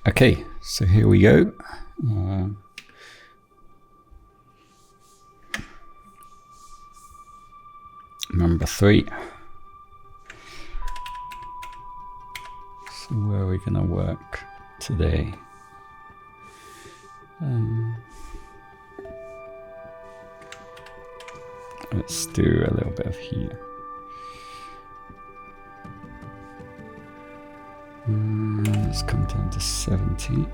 Okay, so here we go. Number 3. So where are we going to work today? Let's do a little bit of here. Let's come down to 70.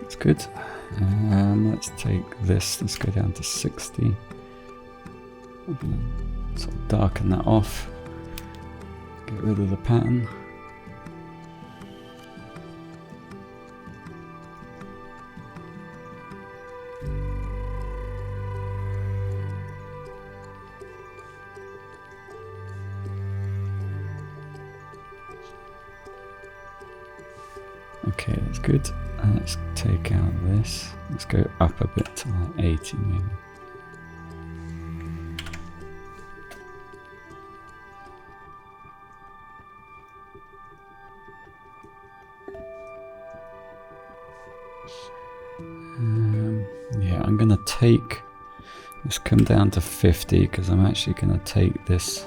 That's good. And let's take this, let's go down to 60. I'm going to sort of darken that off, get rid of the pattern. Okay, that's good. And let's take out this. Let's go up a bit to like 80 maybe. Yeah, I'm gonna take, let's come down to 50 because I'm actually gonna take this,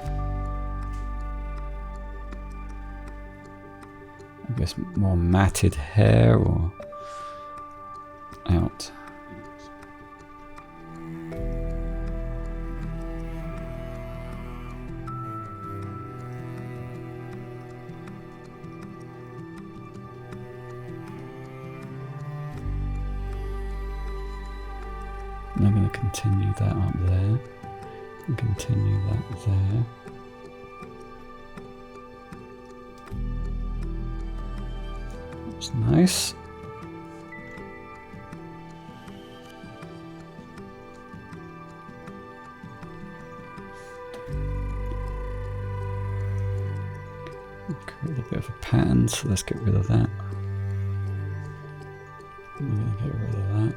I guess, more matted hair or out. And I'm going to continue that up there and continue that there. That's nice. Create a bit of a pattern, so let's get rid of that. I'm going to get rid of that.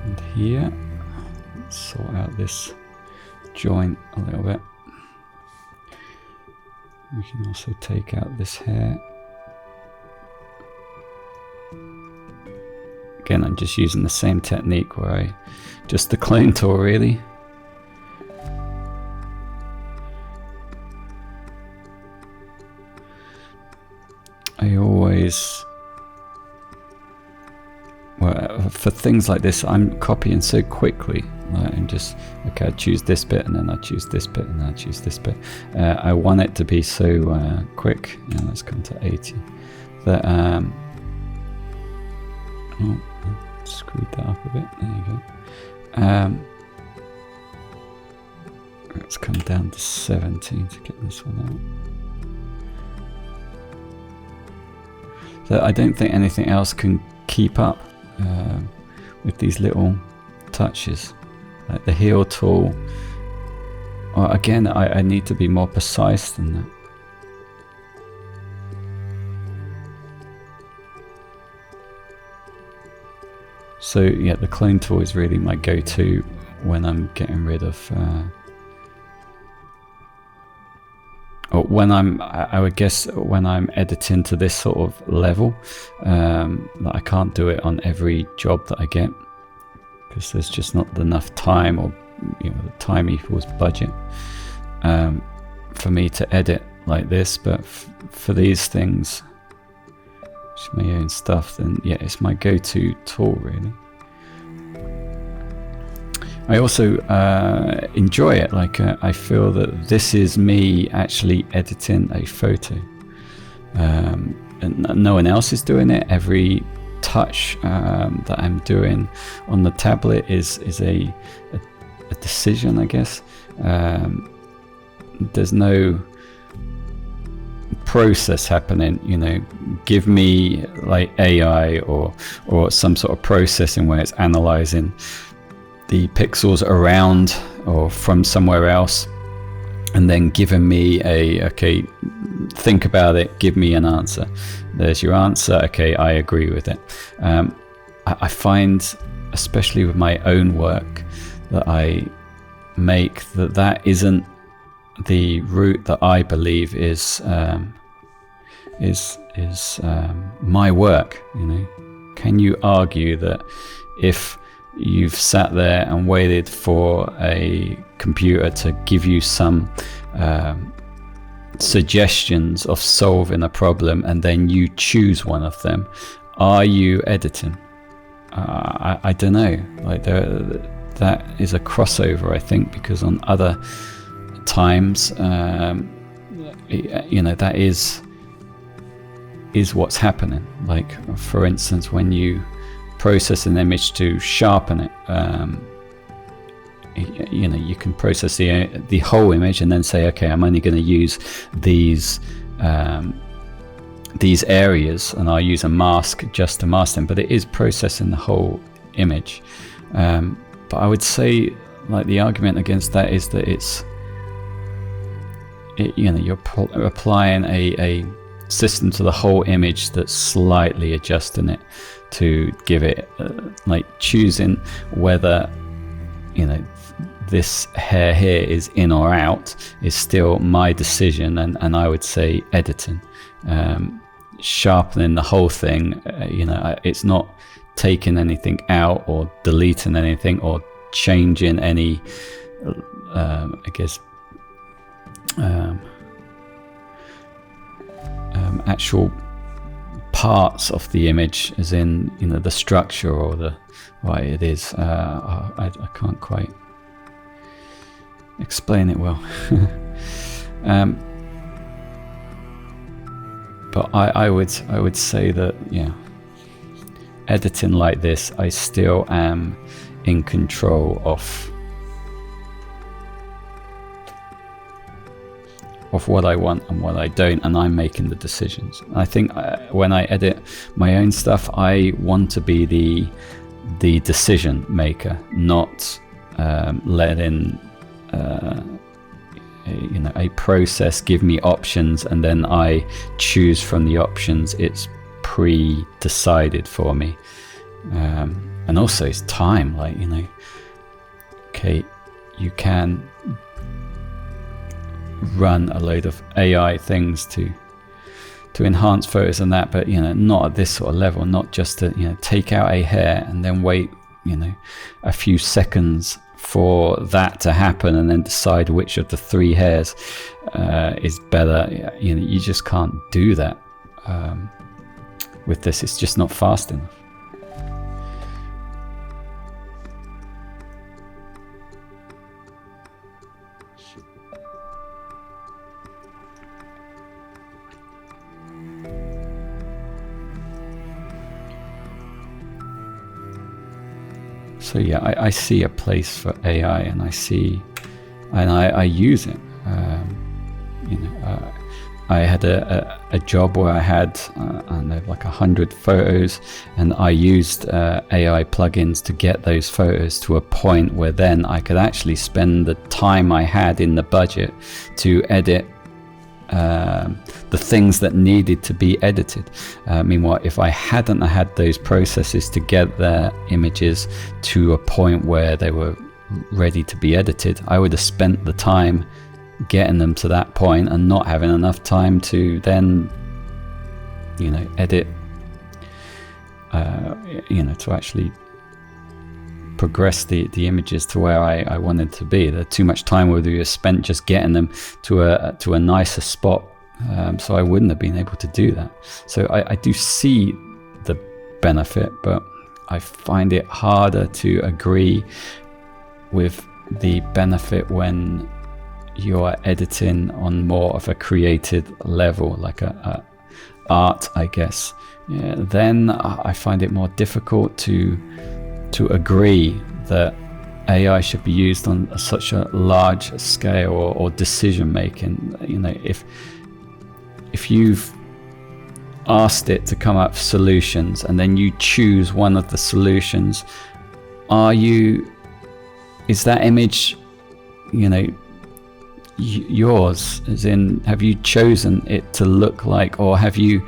And here, let's sort out this joint a little bit. We can also take out this hair. Again, I'm just using the same technique where I just the clone tool really. I always, well, for things like this, I'm copying so quickly. Like I'm just, okay, I choose this bit and then I choose this bit and then I choose this bit. I want it to be so quick. Yeah, let's come to 80. That, oh, I screwed that up a bit. There you go. Let's come down to 70 to get this one out. So I don't think anything else can keep up with these little touches. Like the heel tool, well, again, I need to be more precise than that. So yeah, the clone tool is really my go-to when I'm getting rid of or when I would guess when I'm editing to this sort of level, that I can't do it on every job that I get because there's just not enough time, or you know, the time equals budget for me to edit like this. But for these things, it's my own stuff, then yeah, it's my go-to tool really. I also enjoy it, like I feel that this is me actually editing a photo, and no one else is doing it. Every touch that I'm doing on the tablet is a decision, I guess. There's no process happening. Give me like AI or some sort of processing where it's analyzing the pixels around or from somewhere else, and then giving me okay, think about it, give me an answer. There's your answer. Okay, I agree with it. I find, especially with my own work that I make, that isn't the route that I believe is my work. Can you argue that if you've sat there and waited for a computer to give you some suggestions of solving a problem and then you choose one of them, are you editing? I don't know. Like that is a crossover, I think, because on other times, that is what's happening. Like, for instance, when you process an image to sharpen it, you can process the whole image and then say, okay, I'm only going to use these areas, and I'll use a mask just to mask them. But it is processing the whole image. But I would say, like, the argument against that is that you're applying a system to the whole image that's slightly adjusting it to give it, like, choosing whether this hair here is in or out is still my decision, and I would say editing. Sharpening the whole thing, it's not taking anything out or deleting anything or changing any actual parts of the image, as in the structure or the why it is. I can't quite explain it well. But I would say that, editing like this, I still am in control of what I want and what I don't, and I'm making the decisions. I think when I edit my own stuff, I want to be the decision maker, not letting a process give me options and then I choose from the options. It's pre-decided for me. And also it's time, like, okay, you can run a load of AI things to enhance photos and that, but not at this sort of level. Not just to take out a hair and then wait a few seconds for that to happen and then decide which of the 3 hairs is better. You just can't do that with this. It's just not fast enough. So yeah, I see a place for AI, and I use it. I had a job where I had like 100 photos, and I used AI plugins to get those photos to a point where then I could actually spend the time I had in the budget to edit the things that needed to be edited. Meanwhile, if I hadn't had those processes to get the images to a point where they were ready to be edited, I would have spent the time getting them to that point and not having enough time to then edit to actually progress the images to where I wanted to be. There too much time would be spent just getting them to a nicer spot, so I wouldn't have been able to do that. So I do see the benefit, but I find it harder to agree with the benefit when you're editing on more of a creative level, like a art, I guess. Yeah, then I find it more difficult to agree that AI should be used on such a large scale or decision making. If if you've asked it to come up with solutions and then you choose one of the solutions, is that image, yours? As in, have you chosen it to look like, or have you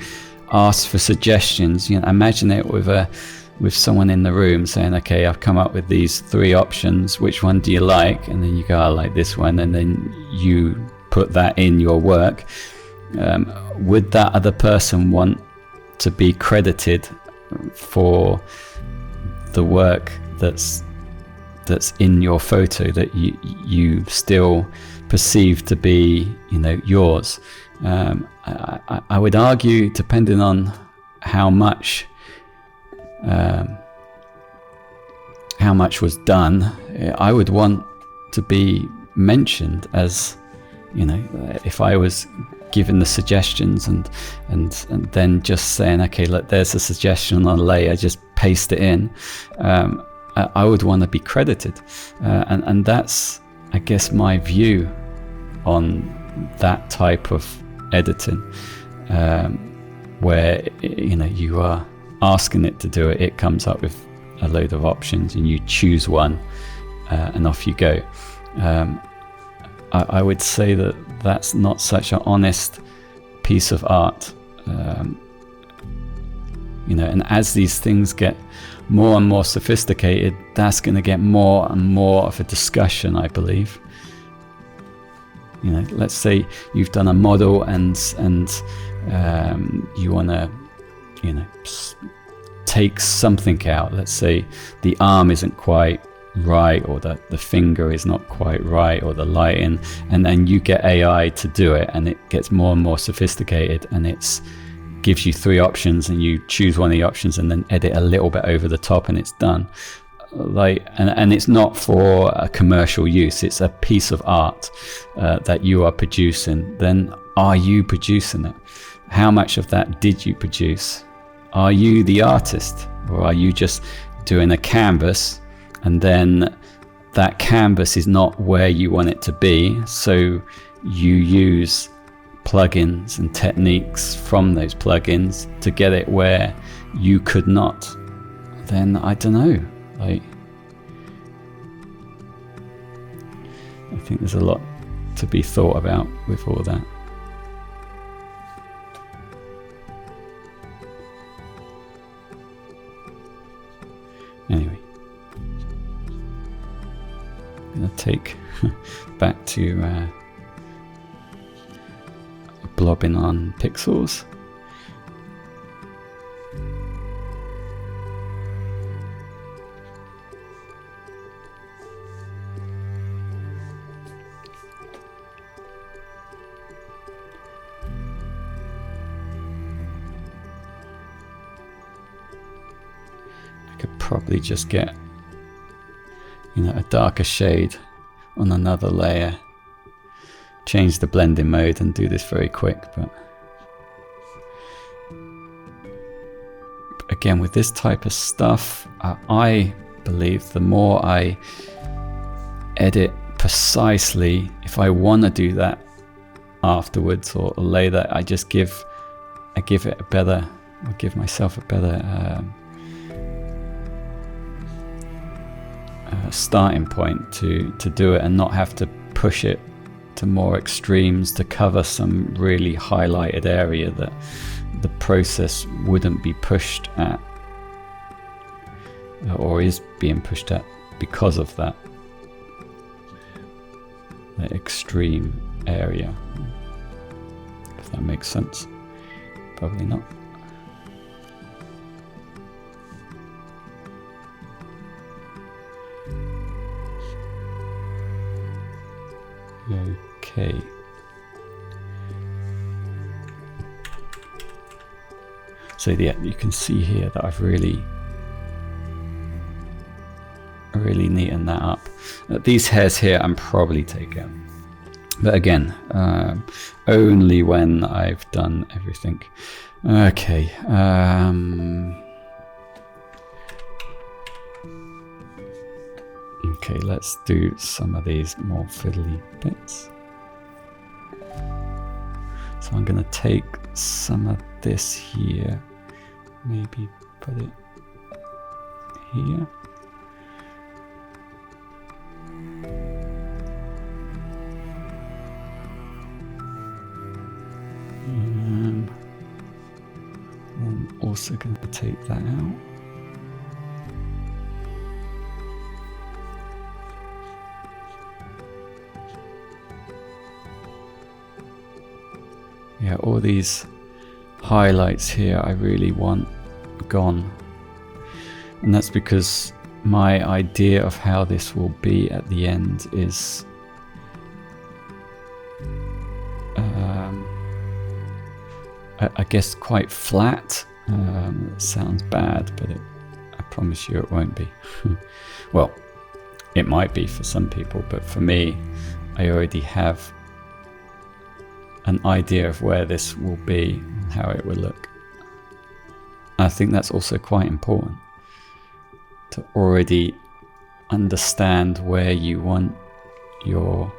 asked for suggestions? Imagine it with someone in the room saying, okay, I've come up with these 3 options, which one do you like? And then you go, I like this one, and then you put that in your work. Would that other person want to be credited for the work that's in your photo that you still perceive to be yours? I would argue, depending on how much was done, I would want to be mentioned as, if I was given the suggestions and then just saying, okay, look, there's a suggestion on a layer, just paste it in. I would want to be credited, and that's, I guess, my view on that type of editing, where you are asking it to do it. It comes up with a load of options, and you choose one, and off you go. I would say that that's not such an honest piece of art, and as these things get more and more sophisticated, that's going to get more and more of a discussion, I believe. Let's say you've done a model and you want to take something out. Let's say the arm isn't quite right, or the finger is not quite right, or the lighting, and then you get AI to do it, and it gets more and more sophisticated, and it's gives you 3 options, and you choose one of the options and then edit a little bit over the top, and it's done. And it's not for a commercial use, it's a piece of art that you are producing. Then are you producing it? How much of that did you produce? Are you the artist, or are you just doing a canvas, and then that canvas is not where you want it to be, so you use plugins and techniques from those plugins to get it where you could not? Then I don't know. I think there's a lot to be thought about with all that. Anyway, I'm going to take back to blobbing on pixels. Could probably just get a darker shade on another layer, change the blending mode and do this very quick. But again, with this type of stuff, I believe the more I edit precisely, if I want to do that afterwards or later, I give it a better, I give myself a better starting point to do it, and not have to push it to more extremes to cover some really highlighted area that the process wouldn't be pushed at, or is being pushed at because of that extreme area, if that makes sense. Probably not. Okay. So yeah, you can see here that I've really neatened that up. These hairs here I'm probably taking, but again, only when I've done everything. Okay. Okay, let's do some of these more fiddly bits. So I'm going to take some of this here, maybe put it here. I'm also going to take that out. Yeah, all these highlights here I really want gone. And that's because my idea of how this will be at the end is I guess quite flat. It sounds bad, but I promise you it won't be. Well, it might be for some people, but for me, I already have an idea of where this will be and how it will look. I think that's also quite important, to already understand where you want your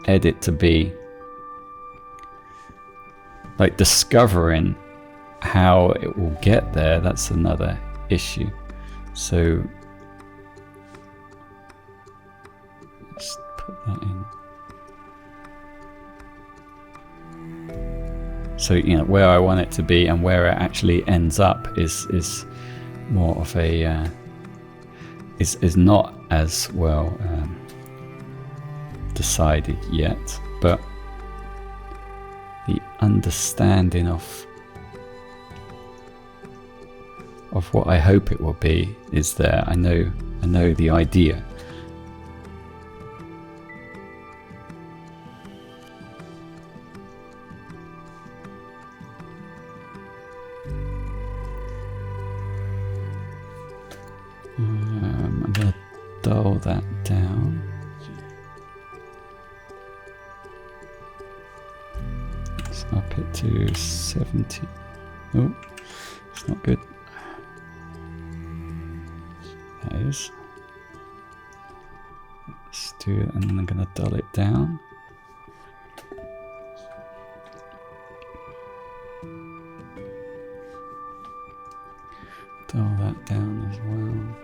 edit to be. Like discovering how it will get there, that's another issue. So let's put that in. So, you know, where I want it to be and where it actually ends up is more of a is not as well decided yet, but the understanding of what I hope it will be is there. I know the idea. I'm going to dull that down. Let's up it to 70. Oh, it's not good. That is. Let's do it, and then I'm going to dull it down. Dull that down as well.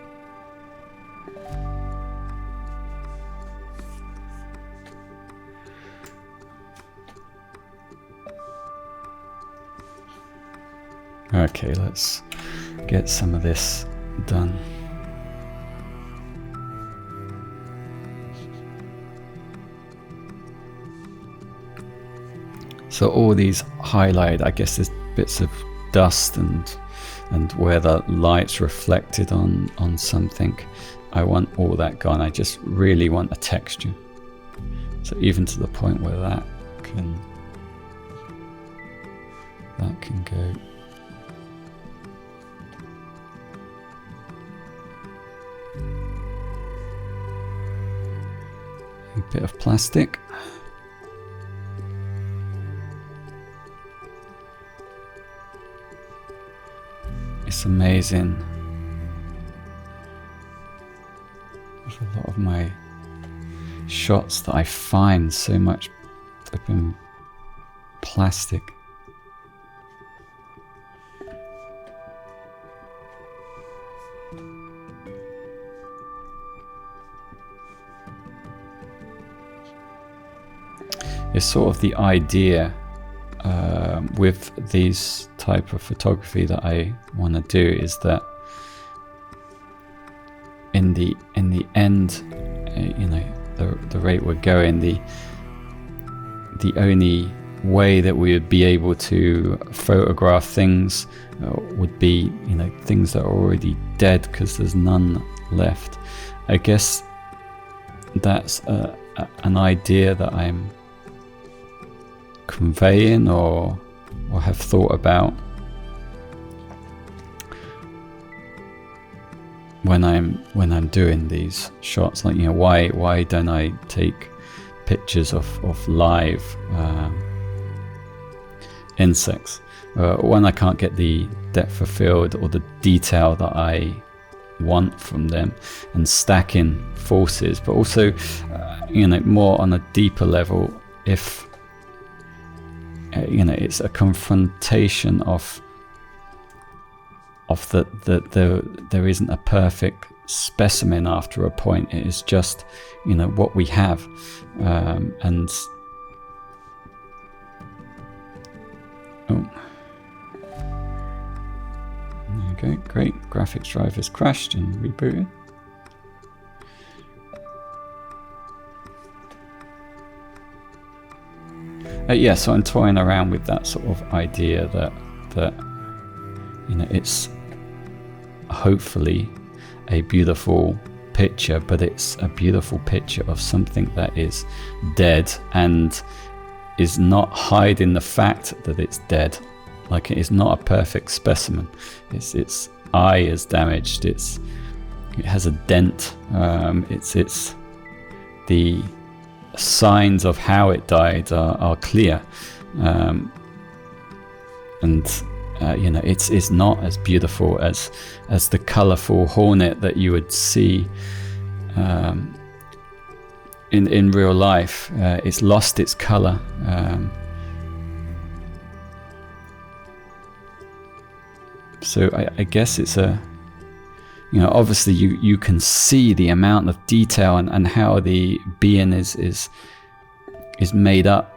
Okay, let's get some of this done. So all these highlight, I guess there's bits of dust and where the light's reflected on something. I want all that gone. I just really want a texture. So even to the point where that can go. A bit of plastic. It's amazing. There's a lot of my shots that I find so much flipping plastic. It's sort of the idea with these type of photography that I want to do is that in the end, you know, the rate we're going, the only way that we would be able to photograph things would be, you know, things that are already dead because there's none left. I guess that's an idea that I'm conveying or have thought about when I'm doing these shots. Like, you know, why don't I take pictures of live insects when I can't get the depth of field or the detail that I want from them, and stacking forces, but also you know, more on a deeper level, if it's a confrontation of that there isn't a perfect specimen after a point. It is just, what we have, and okay, great. Graphics drive has crashed and rebooted. So I'm toying around with that sort of idea that it's hopefully a beautiful picture, but it's a beautiful picture of something that is dead and is not hiding the fact that it's dead. Like, it is not a perfect specimen. Its eye is damaged. It has a dent. It's the signs of how it died are clear, and it's not as beautiful as the colourful hornet that you would see in real life. It's lost its colour. So I guess it's obviously you can see the amount of detail and how the being is made up,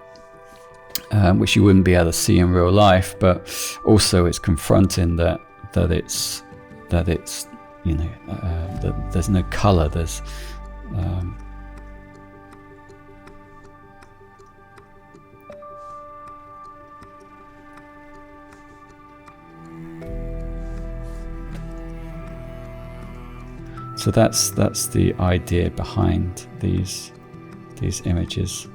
which you wouldn't be able to see in real life. But also it's confronting that it's that there's no color. There's so that's the idea behind these images.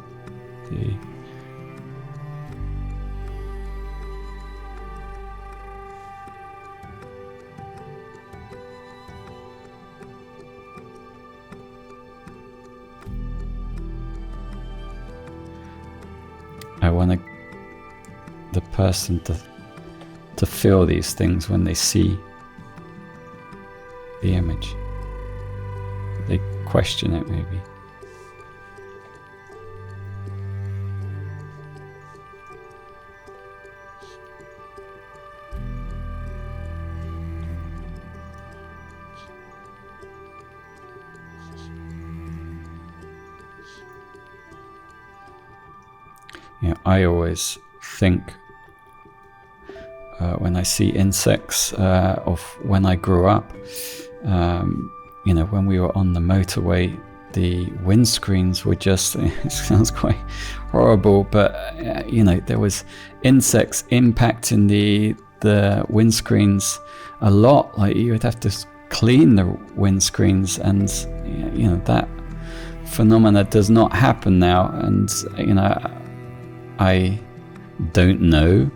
I want the person to feel these things when they see the image. They question it, maybe. I always think when I see insects of when I grew up, when we were on the motorway, the windscreens were just, it sounds quite horrible, but there was insects impacting the windscreens a lot. Like, you would have to clean the windscreens, and that phenomena does not happen now. And I don't know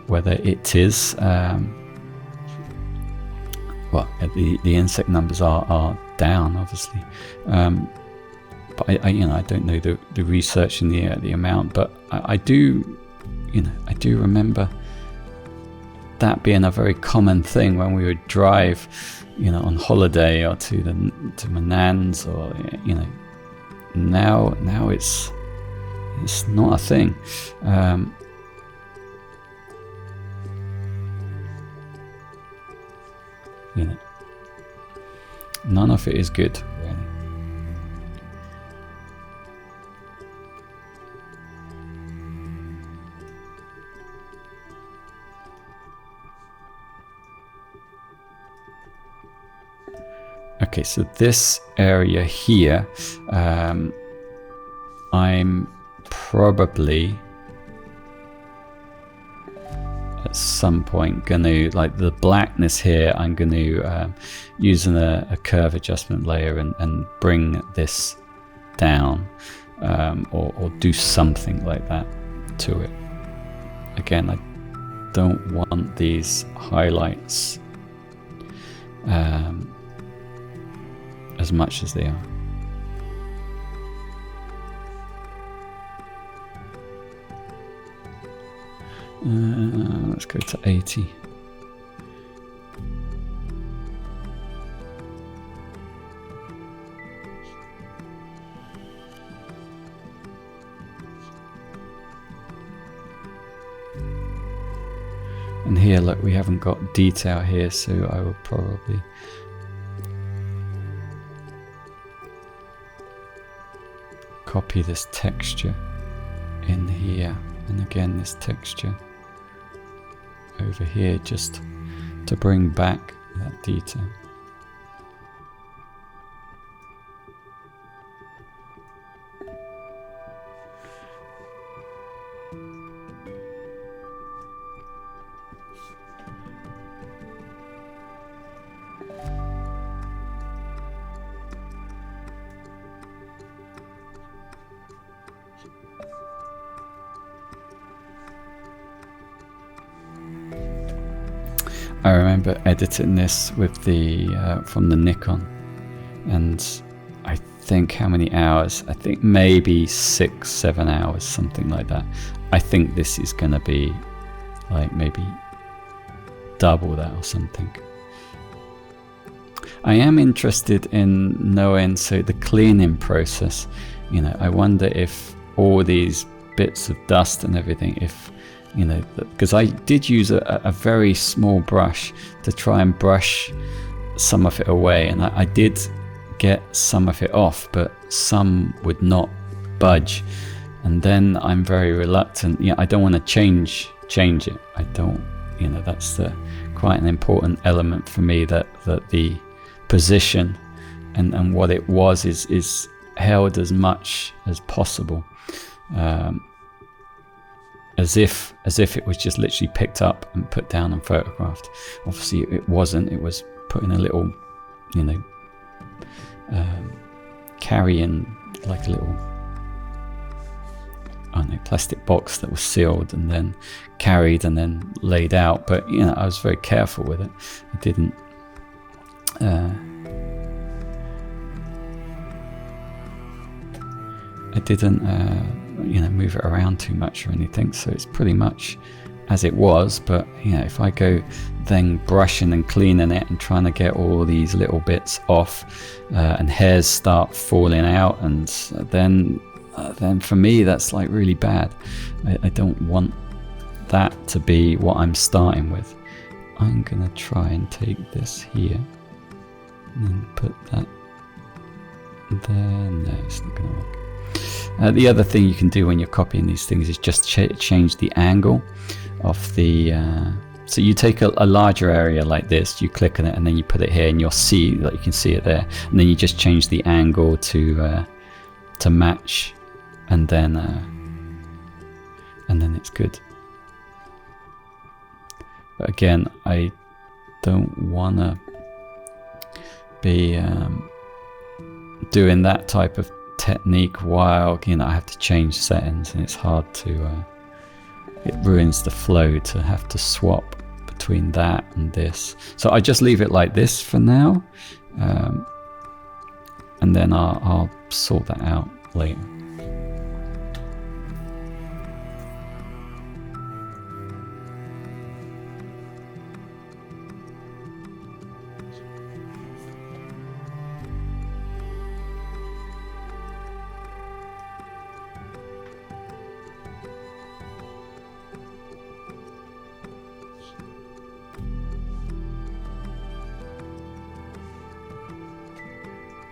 whether it is the insect numbers are down, obviously, but I don't know the research in the amount, but I do remember that being a very common thing when we would drive on holiday or to my nan's, or now it's not a thing. None of it is good, really. Okay, so this area here, I'm probably at some point gonna, like the blackness here, I'm gonna using a curve adjustment layer and bring this down, or do something like that to it. Again, I don't want these highlights as much as they are. Let's go to 80. here, look, we haven't got detail here, so I will probably copy this texture in here, and again this texture over here, just to bring back that detail. I remember editing this with the from the Nikon, and I think how many hours? I think maybe 6-7 hours, something like that. I think this is gonna be like maybe double that or something. I am interested in knowing, so the cleaning process, you know, I wonder if all these bits of dust and everything, if, you know, because I did use a very small brush to try and brush some of it away, and I did get some of it off, but some would not budge, and then I'm very reluctant. You know, I don't want to change it. I don't, you know, that's quite an important element for me, that the position and what it was is held as much as possible. As if it was just literally picked up and put down and photographed. Obviously it wasn't. It was put in a little, you know, carrying, like a little, I don't know, plastic box that was sealed and then carried and then laid out. But, you know, I was very careful with it. I didn't you know, move it around too much or anything, so it's pretty much as it was. But, you know, if I go then brushing and cleaning it and trying to get all these little bits off, and hairs start falling out, and then for me that's like really bad. I don't want that to be what I'm starting with. I'm gonna try and take this here and then put that there. No, it's not gonna work. The other thing you can do when you're copying these things is just change the angle of the so you take a larger area like this, you click on it, and then you put it here, and you'll see, like, you can see it there, and then you just change the angle to match, and then it's good. But again, I don't want to be doing that type of technique while, you know, I have to change settings, and it's hard to it ruins the flow to have to swap between that and this. So I just leave it like this for now, and then I'll sort that out later.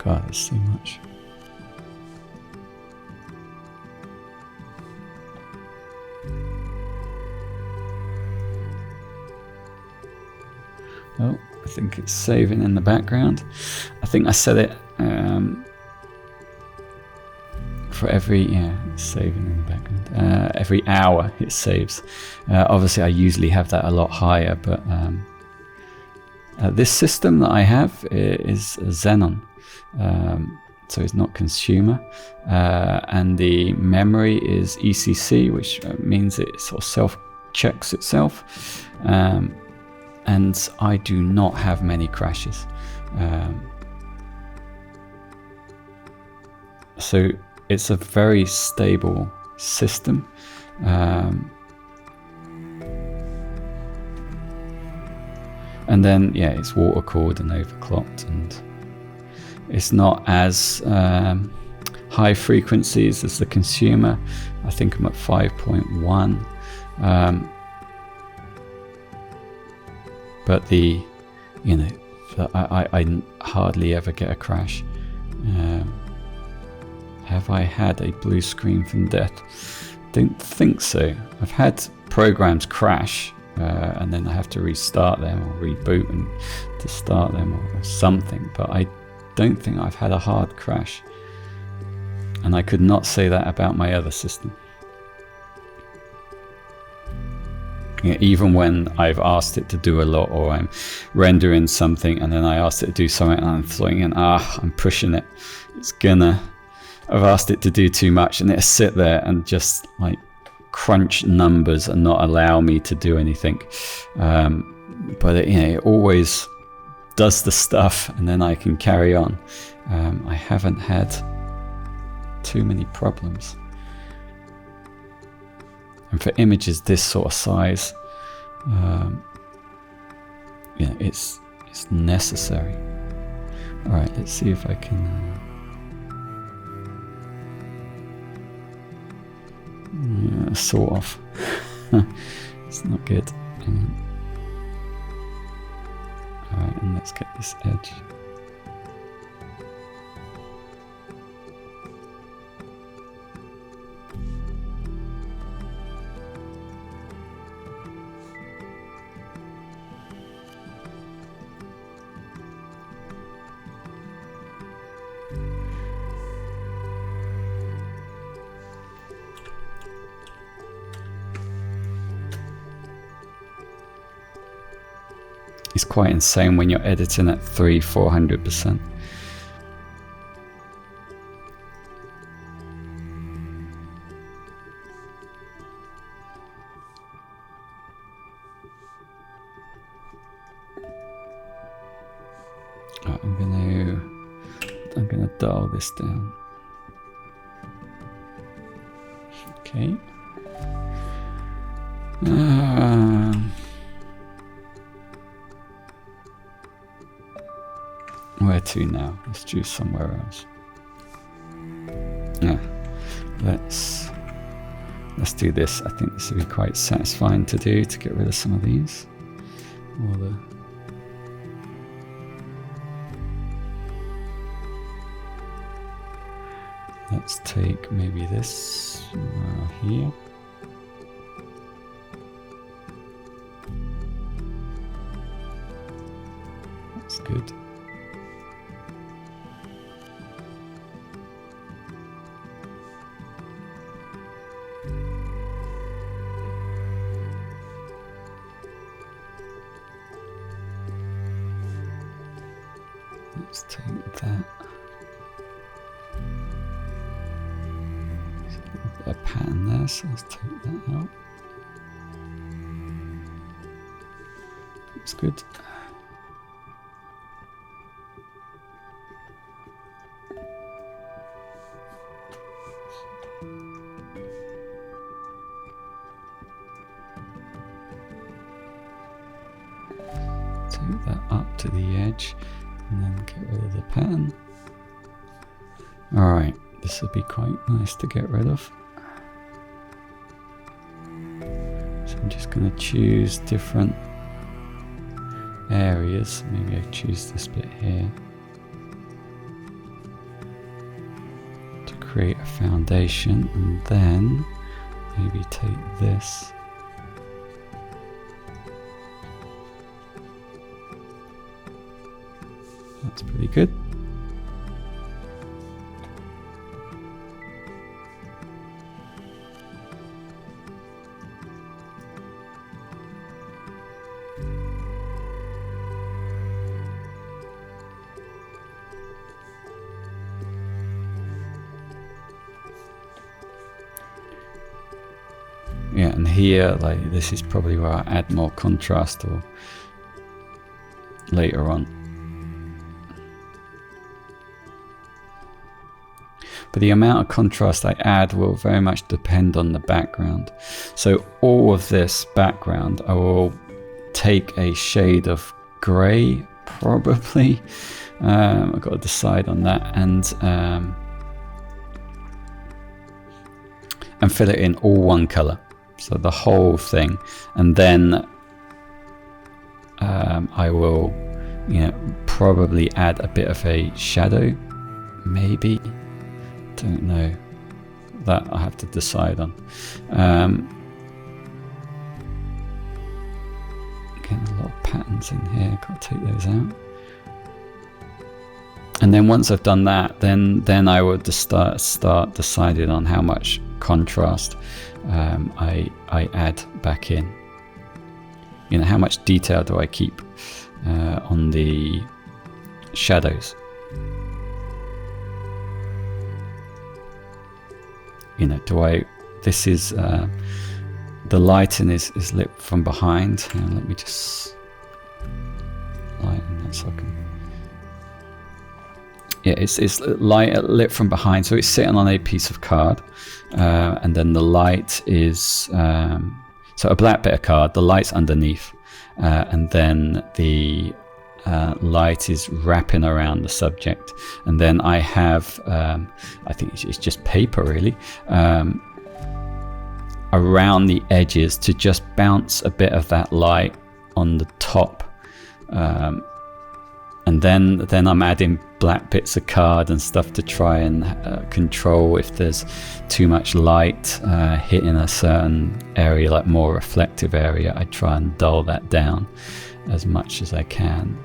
God, there's so much. Oh, I think it's saving in the background. I think I set it for every, yeah, it's saving in the background. Every hour it saves. Obviously I usually have that a lot higher, but this system that I have is Xenon. So it's not consumer, and the memory is ECC, which means it sort of self-checks itself, and I do not have many crashes. So it's a very stable system. And then, yeah, it's water cooled and overclocked, and it's not as high frequencies as the consumer. I think I'm at 5.1. but the, you know, I hardly ever get a crash. Have I had a blue screen from death? Don't think so. I've had programs crash and then I have to restart them or reboot and to start them or something, but I don't think I've had a hard crash. And I could not say that about my other system. Yeah, even when I've asked it to do a lot, or I'm rendering something and then I asked it to do something and I'm thinking, I'm pushing it. I've asked it to do too much and it'll sit there and just like crunch numbers and not allow me to do anything. But it always does the stuff and then I can carry on. I haven't had too many problems. And for images this sort of size, it's necessary. All right, let's see if I can. Sort of. It's not good. All right, and let's get this edge. It's quite insane when you're editing at 300-400%. I'm gonna dial this down. Okay. Where to now? Let's choose somewhere else. Yeah, let's do this. I think this would be quite satisfying to do, to get rid of some of these. Let's take maybe this here. That's good. Let's take that. There's a little bit of pattern there, so let's take that out. Looks good. Take that up to the edge. And then get rid of the pattern. Alright, this would be quite nice to get rid of. So I'm just going to choose different areas. Maybe I choose this bit here to create a foundation, and then maybe take this. That's pretty good. Yeah, and here, like, this is probably where I add more contrast or later on. But the amount of contrast I add will very much depend on the background. So all of this background, I will take a shade of grey, probably. I've got to decide on that, and fill it in all one colour. So the whole thing, and then I will, probably add a bit of a shadow, maybe. Don't know. That I have to decide on. Getting a lot of patterns in here. Got to take those out. And then once I've done that, then I will just start deciding on how much contrast I add back in. How much detail do I keep on the shadows? This is the lighting is lit from behind. Let me just lighten that so I can. Yeah, it's lit from behind, so it's sitting on a piece of card, and then the light is so a black bit of card. The light's underneath, and then the light is wrapping around the subject, and then I have I think it's just paper really around the edges to just bounce a bit of that light on the top, and then I'm adding black bits of card and stuff to try and control if there's too much light hitting a certain area, like more reflective area. I try and dull that down as much as I can.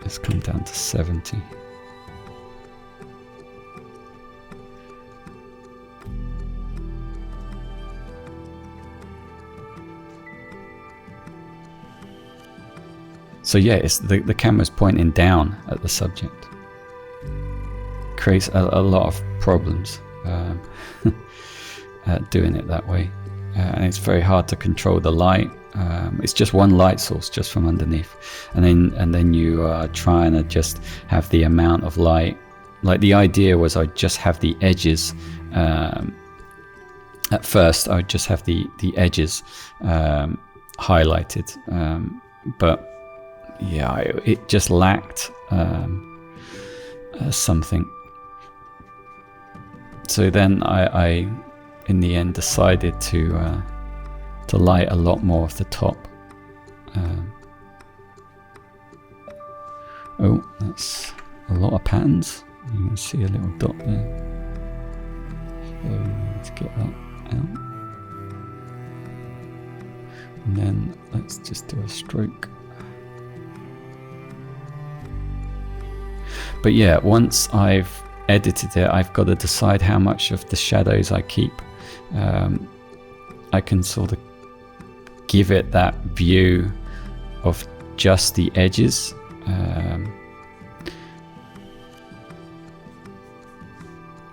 Let's come down to 70. So yeah, it's the camera's pointing down at the subject. Creates a lot of problems doing it that way, and it's very hard to control the light. It's just one light source just from underneath, and then you are trying to just have the amount of light. Like the idea was I'd just have the edges. At first, I would just have the edges highlighted, but yeah, it just lacked something. So then I in the end decided to light a lot more of the top. Oh, that's a lot of patterns. You can see a little dot there. So we need to get that out. And then let's just do a stroke. But yeah, once I've edited it, I've got to decide how much of the shadows I keep. I can sort of give it that view of just the edges.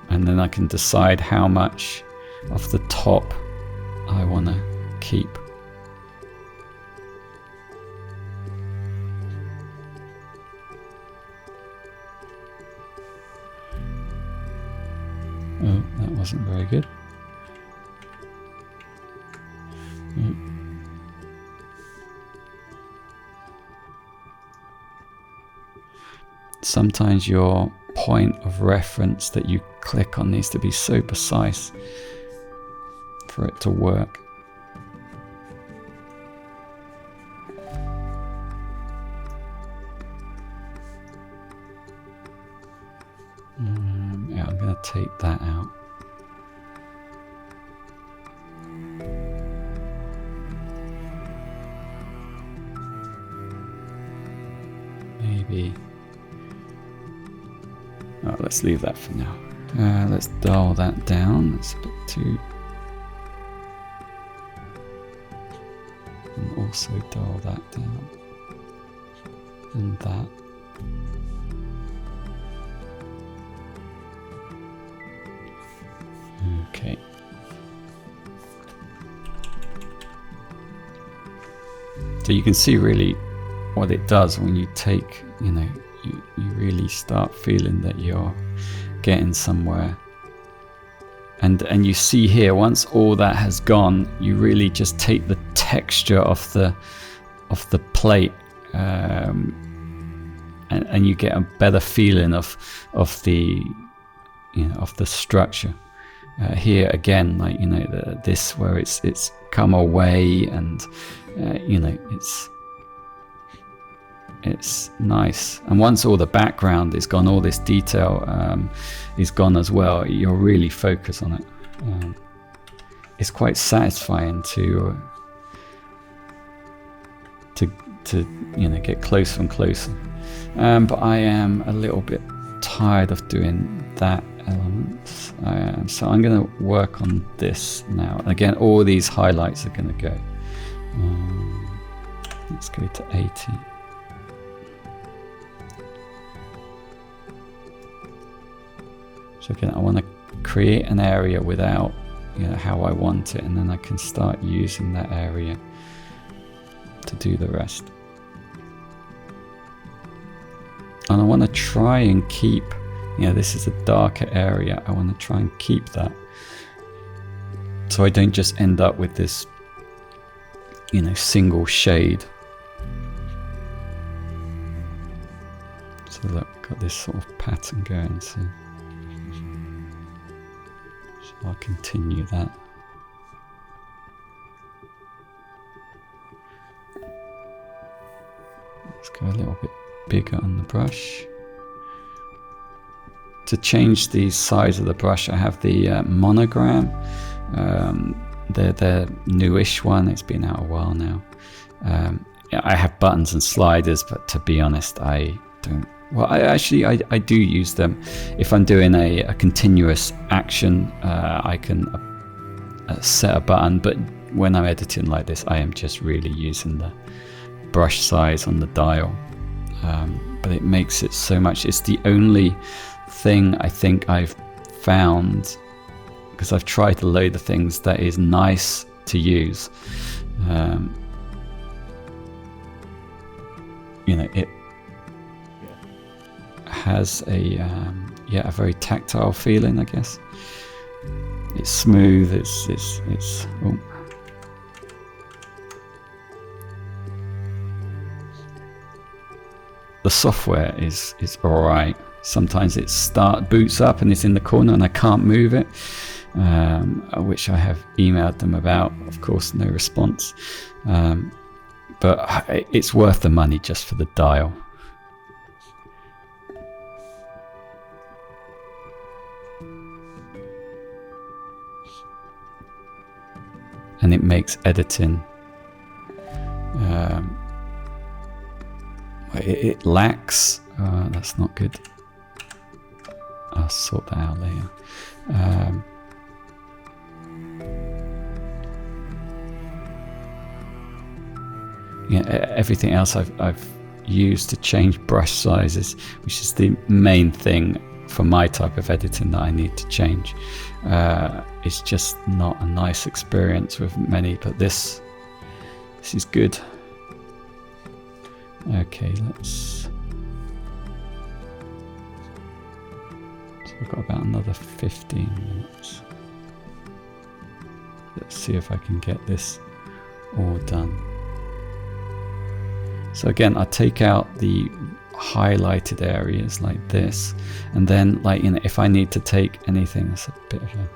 And then I can decide how much of the top I want to keep. Oh, that wasn't very good. Sometimes your point of reference that you click on needs to be so precise for it to work. Yeah, I'm going to take that out. Maybe. Oh, let's leave that for now. Let's dull that down. That's a bit too. And also dull that down. And that. Okay. So you can see really what it does when you take, you really start feeling that you're getting somewhere. And you see here, once all that has gone, you really just take the texture of the plate, and you get a better feeling of the of the structure. Here again, like, you know, this where it's come away, and you know, it's nice. And once all the background is gone, all this detail is gone as well, you'll really focus on it. It's quite satisfying to you know, get closer and closer. But I am a little bit tired of doing that element, so I'm going to work on this now. Again, all these highlights are going to go. Let's go to 80. So again, I want to create an area without, you know, how I want it, and then I can start using that area to do the rest. And I want to try and keep, you know, this is a darker area, I want to try and keep that, so I don't just end up with this, you know, single shade. So look, got this sort of pattern going, so I'll continue that. Let's go a little bit bigger on the brush. To change the size of the brush, I have the monogram. They're newish one, it's been out a while now. I have buttons and sliders, but to be honest, I don't. Well, I do use them. If I'm doing a continuous action, I can set a button, but when I'm editing like this, I am just really using the brush size on the dial. But it makes it so much. It's the only thing I think I've found, because I've tried a load of things, that is nice to use. You know, it has a very tactile feeling, I guess. It's smooth. It's oh. The software is alright. Sometimes it boots up and it's in the corner and I can't move it, which I have emailed them about. Of course, no response. But it's worth the money just for the dial. And it makes editing, it lacks, that's not good. I'll sort that out later. Yeah, everything else I've used to change brush sizes, which is the main thing for my type of editing that I need to change. It's just not a nice experience with many, but this is good. Okay, so we've got about another 15 minutes. Let's see if I can get this all done. So again, I take out the highlighted areas like this, and then, like, you know, if I need to take anything, that's a bit of a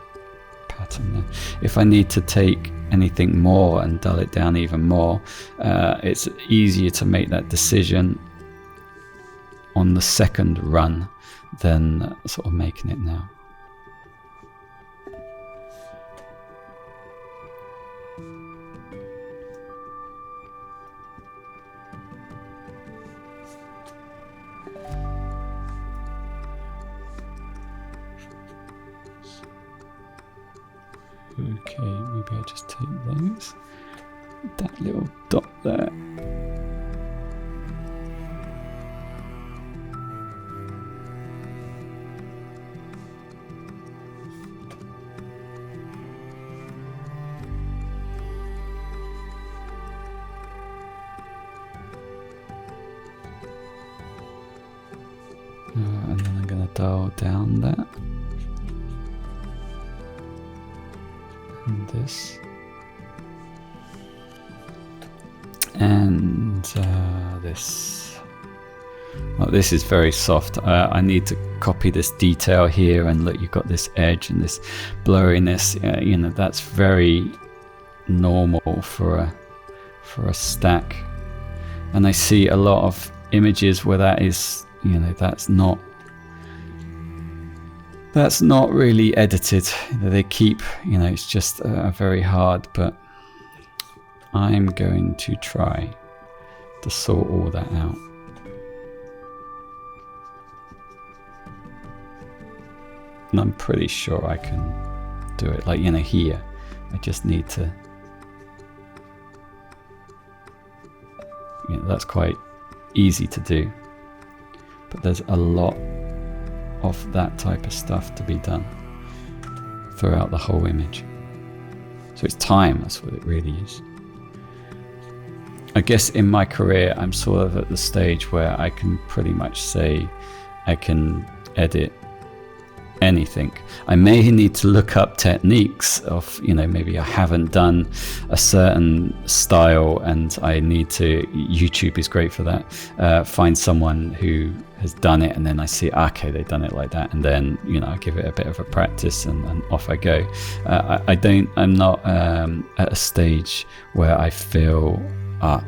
pattern there. If I need to take anything more and dull it down even more, it's easier to make that decision on the second run than sort of making it now. Okay, maybe I just take those. That little dot there. And then I'm going to dial down that. And this. And this. Well, this is very soft. I need to copy this detail here, and look, you've got this edge and this blurriness. You know, that's very normal for a stack. And I see a lot of images where that is, you know, that's not really edited. They keep, you know, it's just very hard, but I'm going to try to sort all that out. And I'm pretty sure I can do it. Like, you know, here, I just need to, you know, that's quite easy to do. But there's a lot of that type of stuff to be done throughout the whole image. So it's time, that's what it really is. I guess in my career, I'm sort of at the stage where I can pretty much say I can edit anything. I may need to look up techniques of, you know, maybe I haven't done a certain style and I need to, YouTube is great for that, find someone who has done it, and then I see, okay, they've done it like that, and then, you know, I give it a bit of a practice and off I go. I'm not at a stage where I feel,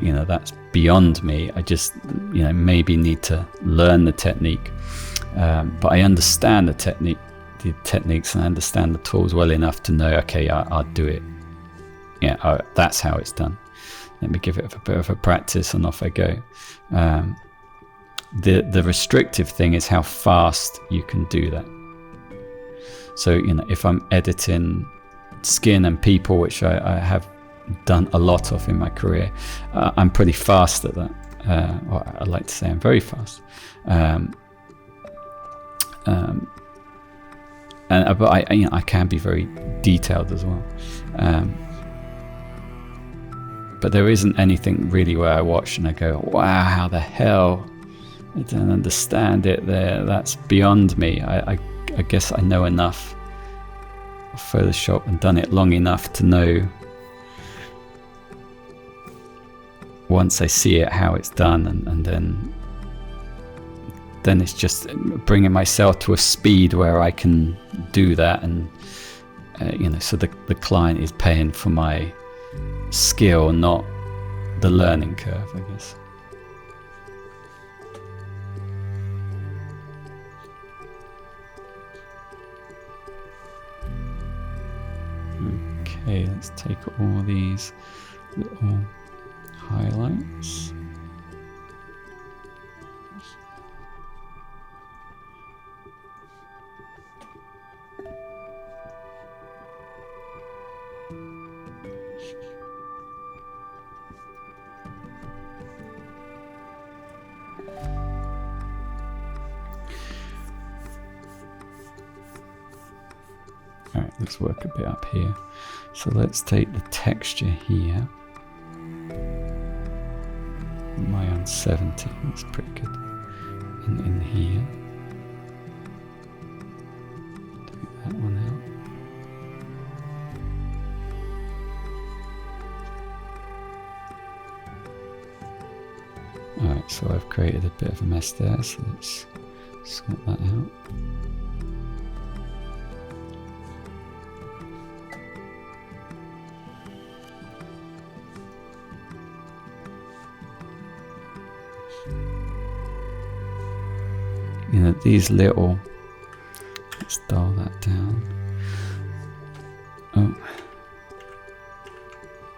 you know, that's beyond me. I just, you know, maybe need to learn the technique. But I understand the techniques, and I understand the tools well enough to know, okay, I'll do it. Yeah, that's how it's done. Let me give it a bit of a practice, and off I go. The restrictive thing is how fast you can do that. So, you know, if I'm editing skin and people, which I have done a lot of in my career, I'm pretty fast at that. Well, I like to say I'm very fast. But you know, I can be very detailed as well. But there isn't anything really where I watch and I go, wow, how the hell I don't understand it there. That's beyond me. I guess I know enough of Photoshop and done it long enough to know, once I see it, how it's done, and then it's just bringing myself to a speed where I can do that, and you know, so the client is paying for my skill, not the learning curve, I guess. Okay, let's take all these little highlights. Alright, let's work a bit up here. So let's take the texture here. My on 70, that's pretty good. And in here, take that one out. Alright, so I've created a bit of a mess there, so let's sort that out. You know, these little, let's dial that down. Oh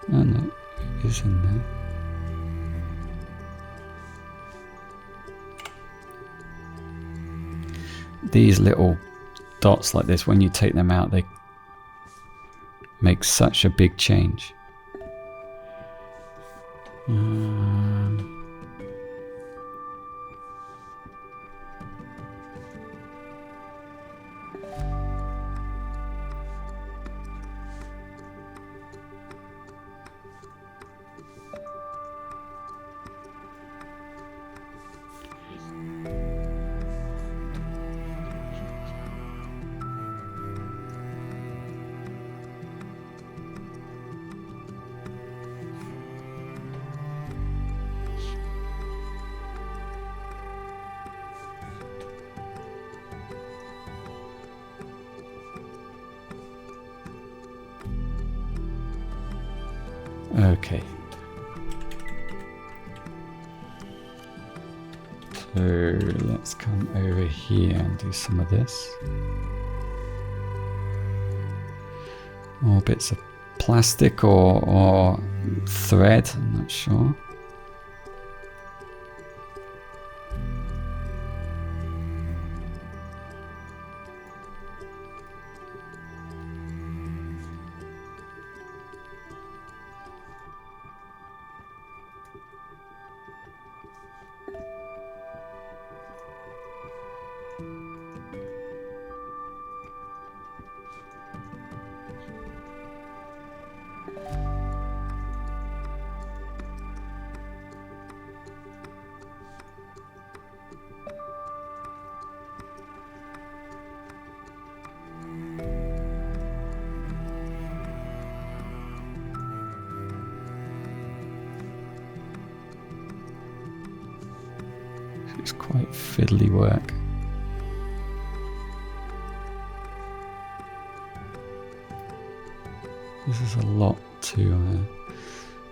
no, it is in there. These little dots like this, when you take them out, they make such a big change. Okay. So let's come over here and do some of this. More bits of plastic or thread, I'm not sure. It's quite fiddly work. This is a lot to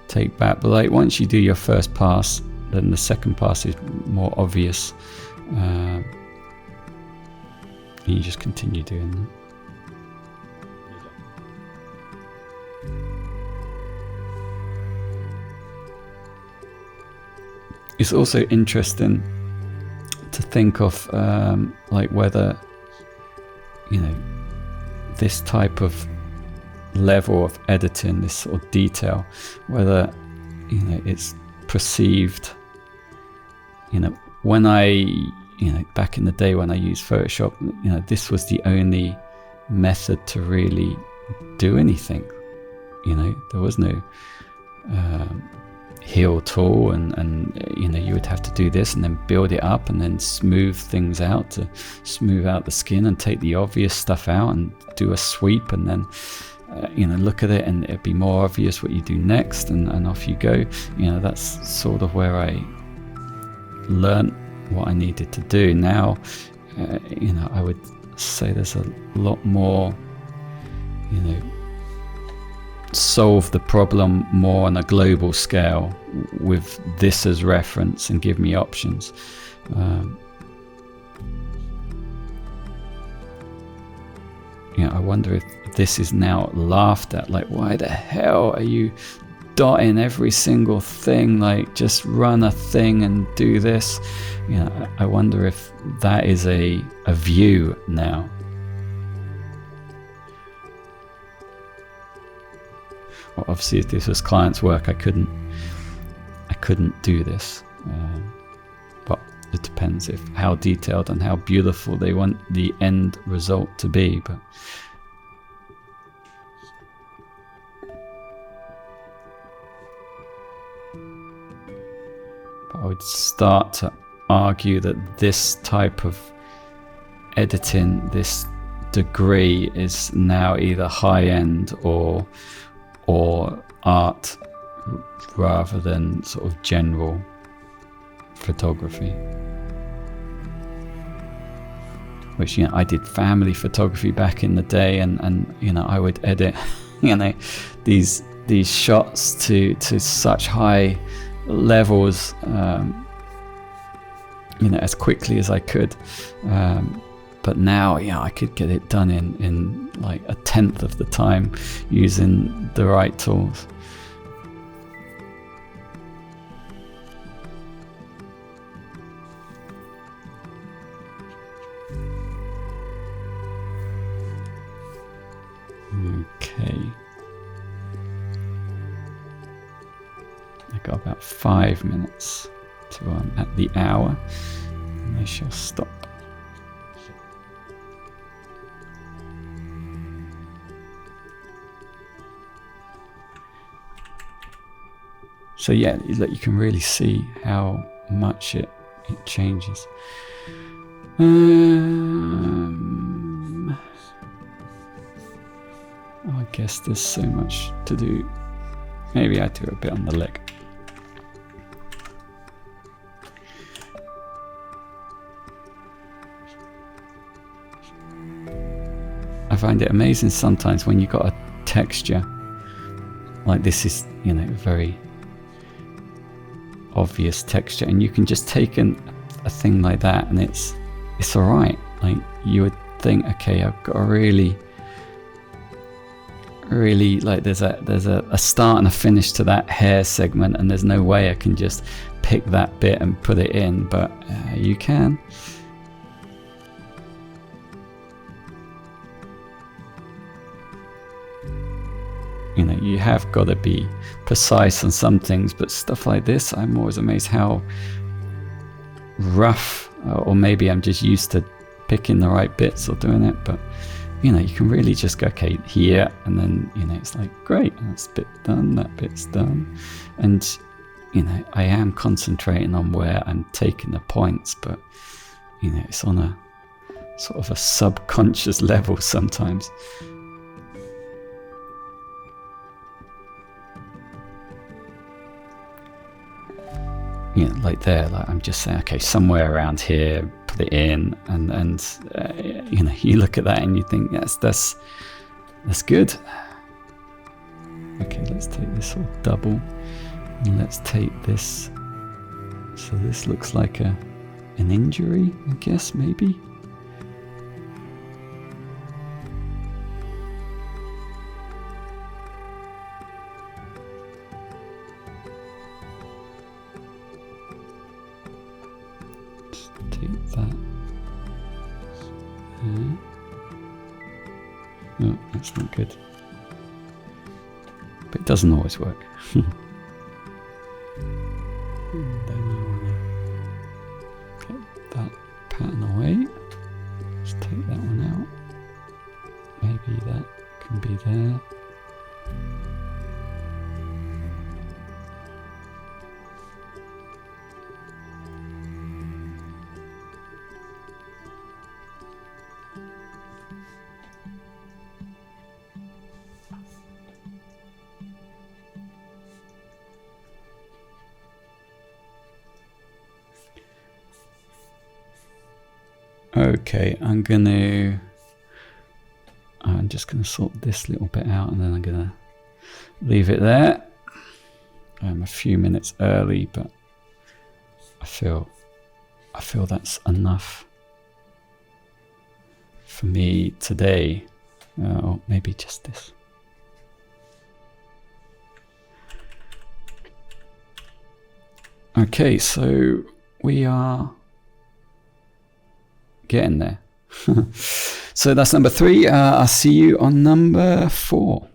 take back, but like once you do your first pass, then the second pass is more obvious. You just continue doing that. It's also interesting to think of like whether, you know, this type of level of editing, this sort of detail, whether, you know, it's perceived, you know, when I, you know, back in the day when I used Photoshop, you know, this was the only method to really do anything. You know, there was no heal tool, and you know, you would have to do this and then build it up and then smooth things out to smooth out the skin and take the obvious stuff out and do a sweep, and then you know, look at it and it'd be more obvious what you do next, and off you go. You know, that's sort of where I learned what I needed to do. Now you know, I would say there's a lot more, you know, solve the problem more on a global scale with this as reference and give me options. You know, I wonder if this is now laughed at, like, why the hell are you dotting every single thing? Like, just run a thing and do this. You know, I wonder if that is a view now. Well, obviously, if this was clients' work, I couldn't do this. But it depends if how detailed and how beautiful they want the end result to be. But I would start to argue that this type of editing, this degree, is now either high-end or art rather than sort of general photography. Which, you know, I did family photography back in the day, and you know, I would edit, you know, these shots to such high levels, you know, as quickly as I could. But now, yeah, I could get it done in like 1/10 of the time using the right tools. Okay. I got about 5 minutes to at the hour, and I shall stop. So yeah, you can really see how much it changes. I guess there's so much to do. Maybe I do a bit on the leg. I find it amazing sometimes when you got a texture like this is you know, very obvious texture, and you can just take a thing like that and it's all right. Like, you would think, okay, I've got a really like, there's a start and a finish to that hair segment, and there's no way I can just pick that bit and put it in, but you can. You know, you have got to be precise on some things, but stuff like this, I'm always amazed how rough, or maybe I'm just used to picking the right bits or doing it, but you know, you can really just go, okay, here, and then, you know, it's like, great, that's bit done, that bit's done. And, you know, I am concentrating on where I'm taking the points, but, you know, it's on a sort of a subconscious level sometimes. You know, like there, like I'm just saying, okay, somewhere around here, put it in, and you know, you look at that and you think, yes, that's good. Okay, let's take this sort of double, and let's take this. So this looks like an injury, I guess, maybe. Take that. No, that's not good. But it doesn't always work. Then I want to get that pattern away. Let's take that one out. Maybe that can be there. Okay, I'm just gonna sort this little bit out, and then I'm gonna leave it there. I'm a few minutes early, but I feel that's enough for me today. Or maybe just this. Okay, so we are getting there. So that's number 3. I'll see you on number 4.